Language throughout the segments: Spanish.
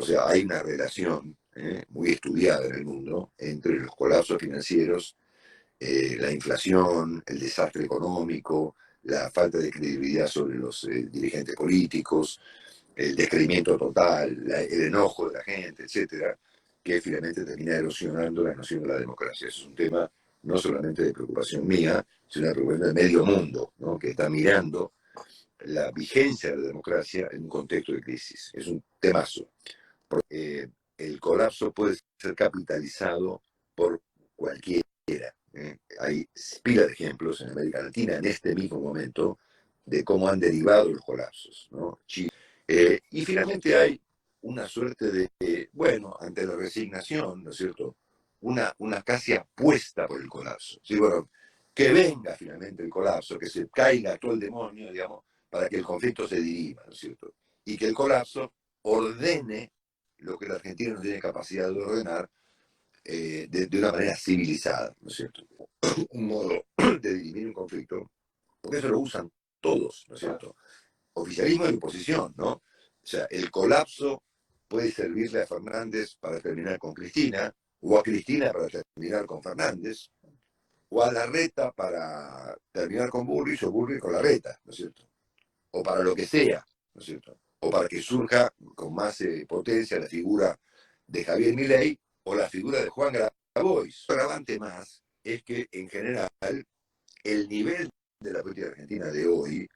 O sea, hay una relación muy estudiada en el mundo entre los colapsos financieros, la inflación, el desastre económico, la falta de credibilidad sobre los dirigentes políticos, el descreimiento total, el enojo de la gente, etcétera, que finalmente termina erosionando la noción de la democracia. Eso es un tema no solamente de preocupación mía, sino de preocupación de medio mundo, ¿no? Que está mirando la vigencia de la democracia en un contexto de crisis. Es un temazo. El colapso puede ser capitalizado por cualquiera. Hay pila de ejemplos en América Latina en este mismo momento de cómo han derivado los colapsos, ¿no? Y finalmente hay una suerte de, bueno, ante la resignación, ¿no es cierto? Una casi apuesta por el colapso. ¿Sí? Bueno, que venga finalmente el colapso, que se caiga todo el demonio, digamos, para que el conflicto se dirima, ¿no es cierto? Y que el colapso ordene lo que la Argentina no tiene capacidad de ordenar de una manera civilizada, ¿no es cierto? Un modo de dirimir un conflicto, porque eso lo usan todos, ¿no es cierto? Oficialismo y oposición, ¿no? O sea, el colapso puede servirle a Fernández para terminar con Cristina, o a Cristina para terminar con Fernández, o a Larreta para terminar con Bullrich, o Bullrich con Larreta, ¿no es cierto? O para lo que sea, ¿no es cierto? O para que surja con más potencia la figura de Javier Milei o la figura de Juan Grabois. Lo agravante más es que, en general, el nivel de la política argentina de hoy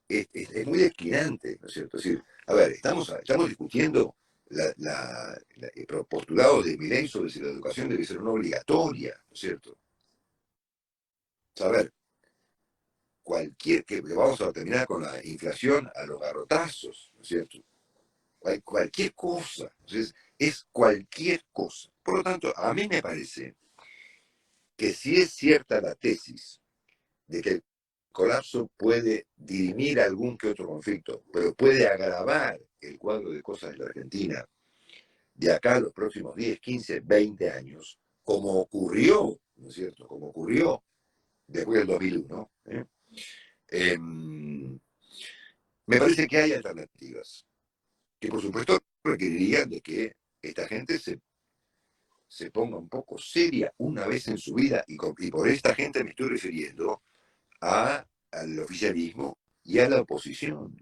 es muy declinante, ¿no es cierto? Es decir, a ver, estamos discutiendo postulados de Milei sobre si la educación debe ser una obligatoria, ¿no es cierto? A ver, que vamos a terminar con la inflación a los garrotazos, ¿no es cierto? Cualquier cosa, entonces, es cualquier cosa. Por lo tanto, a mí me parece que si es cierta la tesis de que el colapso puede dirimir algún que otro conflicto, pero puede agravar el cuadro de cosas de la Argentina de acá a los próximos 10, 15, 20 años, como ocurrió, ¿no es cierto? Como ocurrió después del 2001, me parece que hay alternativas, que por supuesto requerirían de que esta gente se ponga un poco seria una vez en su vida, y por esta gente me estoy refiriendo al oficialismo y a la oposición,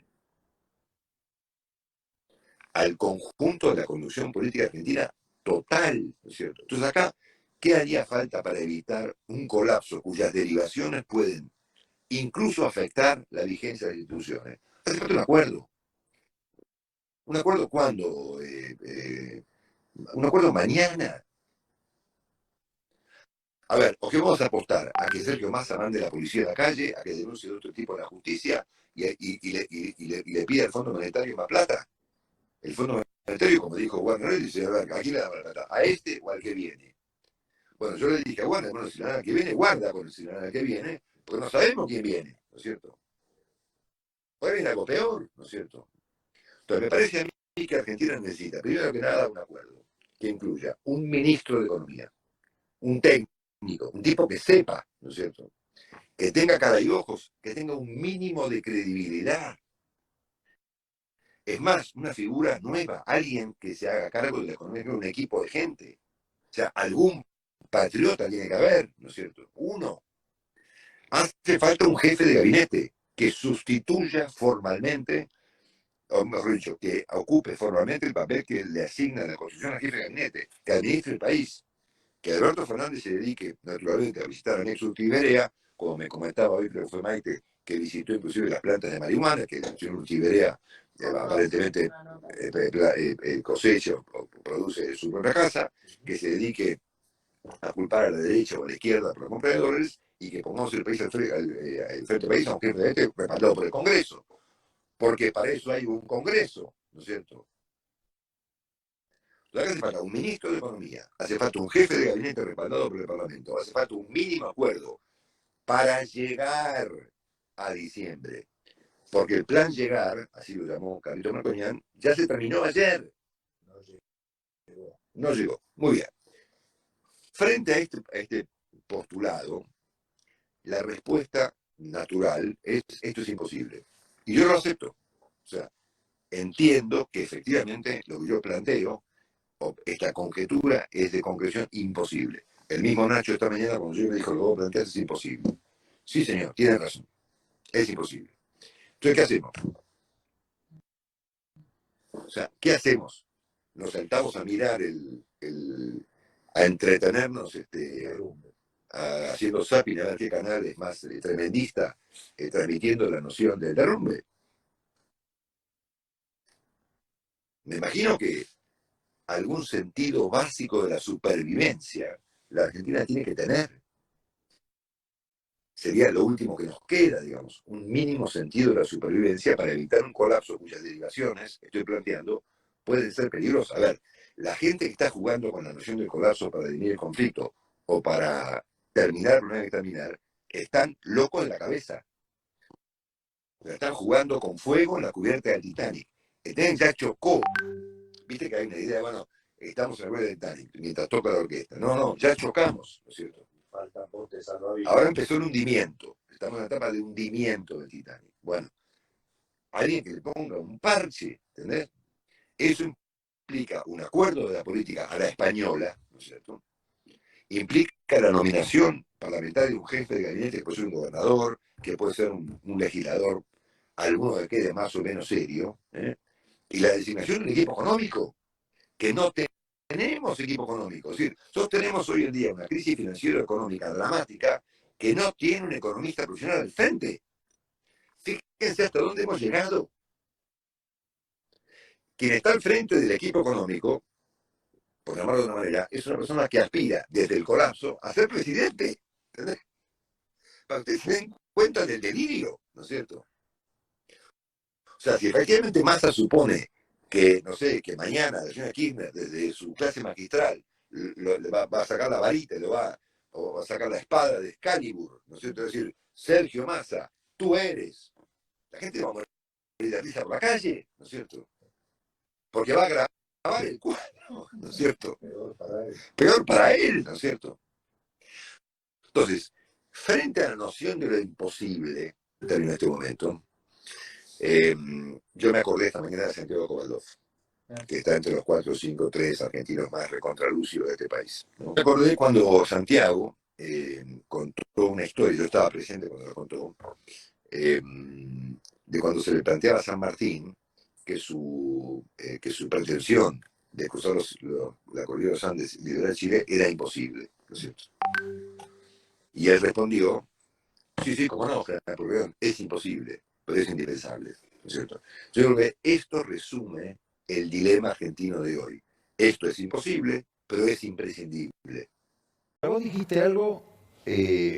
al conjunto de la conducción política argentina total, ¿no es cierto? Entonces acá, ¿qué haría falta para evitar un colapso cuyas derivaciones pueden incluso afectar la vigencia de las instituciones? Hace falta un acuerdo cuándo, un acuerdo mañana. A ver, o que vamos a apostar a que Sergio Massa mande la policía a la calle, a que denuncie de otro tipo a la justicia y le pida al Fondo Monetario más plata. El Fondo Monetario, como dijo Warner, dice, a ver, ¿a quién le da la plata? ¿A este o al que viene? Bueno, yo le dije a Warner, bueno, si la que viene, guarda con el ciudadano que viene, porque no sabemos quién viene, ¿no es cierto? Puede venir algo peor, ¿no es cierto? Entonces, me parece a mí que Argentina necesita, primero que nada, un acuerdo que incluya un ministro de Economía, un técnico, un tipo que sepa, ¿no es cierto? Que tenga cara y ojos, que tenga un mínimo de credibilidad. Es más, una figura nueva, alguien que se haga cargo de la economía de un equipo de gente. O sea, algún patriota tiene que haber, ¿no es cierto? Uno. Hace falta un jefe de gabinete que sustituya formalmente, o mejor dicho, que ocupe formalmente el papel que le asigna la Constitución al jefe de gabinete, que administre el país. Que Alberto Fernández se dedique naturalmente a visitar Anexo Urtiberea, como me comentaba hoy, creo que fue Maite, que visitó inclusive las plantas de marihuana, que el señor Urtiberea aparentemente cosecha o produce su propia casa, que se dedique a culpar a la derecha o a la izquierda por la compra de dólares y que pongamos el país al frente del país, aunque es respaldado por el Congreso, porque para eso hay un Congreso, ¿no es cierto? Entonces hace falta un ministro de Economía, hace falta un jefe de gabinete respaldado por el Parlamento, hace falta un mínimo acuerdo para llegar a diciembre. Porque el plan llegar, así lo llamó Carlito Marcoñán, ya se terminó ayer. No llegó. No llegó. Muy bien. Frente a este postulado, la respuesta natural es: esto es imposible. Y yo lo acepto. O sea, entiendo que efectivamente lo que yo planteo, esta conjetura es de concreción imposible. El mismo Nacho esta mañana cuando yo me dijo lo que vos planteás es imposible. Sí, señor, tiene razón, es imposible. Entonces, ¿qué hacemos? O sea, ¿qué hacemos? Nos sentamos a mirar a entretenernos haciendo zapping a ver qué canal es más tremendista, transmitiendo la noción del derrumbe. Me imagino que algún sentido básico de la supervivencia la Argentina tiene que tener. Sería lo último que nos queda, digamos, un mínimo sentido de la supervivencia para evitar un colapso cuyas derivaciones, estoy planteando, pueden ser peligrosas. A ver, la gente que está jugando con la noción del colapso para dirimir el conflicto o para terminar lo que hay que terminar, están locos de la cabeza. Están jugando con fuego en la cubierta del Titanic. El Titanic ya chocó. Viste que hay una idea, bueno, estamos en la rueda del Titanic mientras toca la orquesta. No, no, ya chocamos, ¿no es cierto? Faltan botes salvavidas. Ahora empezó el hundimiento. Estamos en la etapa de hundimiento del Titanic. Bueno, alguien que le ponga un parche, ¿entendés? Eso implica un acuerdo de la política a la española, ¿no es cierto? Implica la nominación parlamentaria de un jefe de gabinete que puede ser un gobernador, que puede ser un legislador, alguno que quede más o menos serio, ¿eh? Y la designación de un equipo económico, que no tenemos equipo económico. Es decir, nosotros tenemos hoy en día una crisis financiero-económica dramática que no tiene un economista profesional al frente. Fíjense hasta dónde hemos llegado. Quien está al frente del equipo económico, por llamarlo de una manera, es una persona que aspira desde el colapso a ser presidente. ¿Entendés? Para que ustedes se den cuenta del delirio, ¿no es cierto? O sea, si efectivamente Massa supone que, no sé, que mañana la señora Kirchner, desde su clase magistral, va a sacar la varita, o va a sacar la espada de Excalibur, ¿no es cierto? Es decir, Sergio Massa, tú eres. La gente va a morir de risa por la calle, ¿no es cierto? Porque va a grabar el cuadro, ¿no es cierto? Peor para él, ¿no es cierto? Entonces, frente a la noción de lo imposible, en este momento, yo me acordé esta mañana de Santiago Kovaldov, que está entre los 4, 5, 3 argentinos más recontralúcidos de este país, ¿no? Me acordé cuando Santiago contó una historia, yo estaba presente cuando la contó, de cuando se le planteaba a San Martín que su pretensión de cruzar la cordillera de los Andes y liberar Chile era imposible, ¿no es cierto? Y él respondió, sí, sí, como no, general, es imposible, pero es indispensable, ¿no es cierto? Yo creo que esto resume el dilema argentino de hoy. Esto es imposible, pero es imprescindible. Vos dijiste algo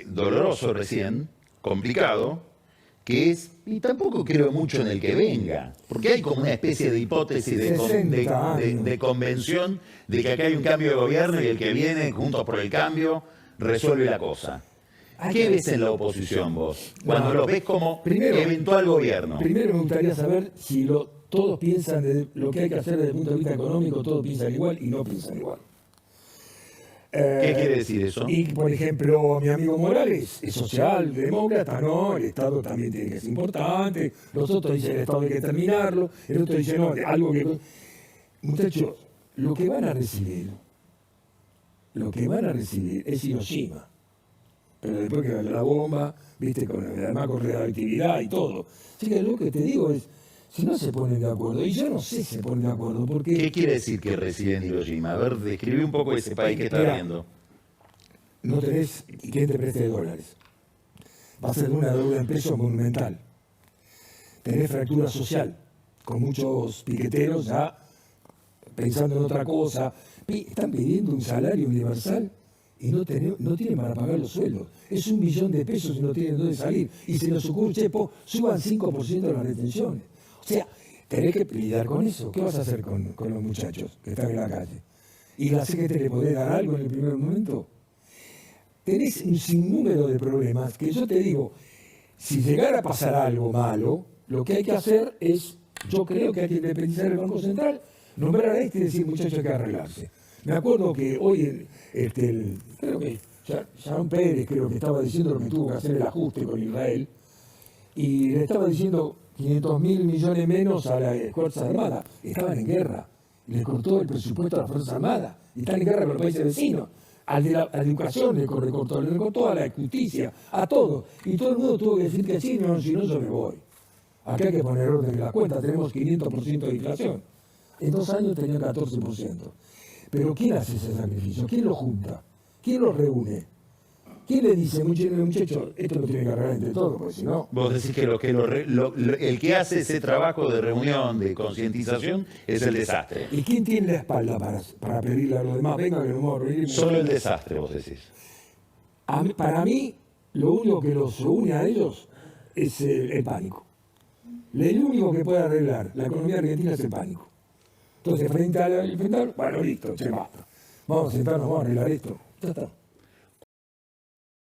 doloroso recién, complicado, que es, y tampoco creo mucho en el que venga, porque hay como una especie de hipótesis de convención de que acá hay un cambio de gobierno y el que viene, juntos por el cambio, resuelve la cosa. ¿Qué ves en la oposición vos? Cuando lo ves como eventual gobierno. Primero me gustaría saber si todos piensan de lo que hay que hacer desde el punto de vista económico, todos piensan igual y no piensan igual. ¿Qué quiere decir eso? Y, por ejemplo, mi amigo Morales es socialdemócrata, no, el Estado también tiene que ser importante, los otros dicen el Estado hay que terminarlo, el otro dice no, algo que... Muchachos, lo que van a recibir es Hiroshima, pero después que la bomba, viste, además con radioactividad y todo. Así que lo que te digo es, si no se ponen de acuerdo, y yo no sé si se ponen de acuerdo, porque... ¿Qué quiere decir que reside en Hiroshima? A ver, describe un poco ese país que está viendo. No tenés quien te preste dólares. Va a ser una deuda en pesos monumental. Tenés fractura social, con muchos piqueteros ya pensando en otra cosa. Están pidiendo un salario universal y no tienen para pagar los sueldos. Es 1 millón de pesos y no tienen dónde salir. Y se nos ocurre, suban 5% de las retenciones. O sea, tenés que lidiar con eso. ¿Qué vas a hacer con los muchachos que están en la calle? ¿Y la CGT le podés dar algo en el primer momento? Tenés un sinnúmero de problemas que yo te digo, si llegara a pasar algo malo, lo que hay que hacer es, yo creo que hay que independizar el Banco Central, nombrar a este y decir, muchachos, hay que arreglarse. Me acuerdo que hoy, creo que Sharon Pérez creo que estaba diciendo lo que tuvo que hacer el ajuste con Israel, y le estaba diciendo, 500.000 millones menos a las Fuerzas Armadas. Estaban en guerra. Le cortó el presupuesto a las Fuerzas Armadas. Y están en guerra con los países vecinos. A la educación le recortó a la justicia, a todo. Y todo el mundo tuvo que decir que sí, no, si no yo me voy. Acá hay que poner orden en la cuenta, tenemos 500% de inflación. En 2 años tenía 14%. Pero ¿quién hace ese sacrificio? ¿Quién lo junta? ¿Quién lo reúne? ¿Quién le dice, muchacho, esto lo tiene que arreglar entre todos? Porque si no... Vos decís que el que hace ese trabajo de reunión, de concientización, es el desastre. ¿Y quién tiene la espalda para pedirle a los demás? Venga, que nos vamos a reunir. Solo el desastre, vos decís. Para mí, lo único que los une a ellos es el pánico. El único que puede arreglar la economía argentina es el pánico. Entonces, frente al bueno, listo, che, basta. Vamos a sentarnos, vamos a arreglar esto. Ya está.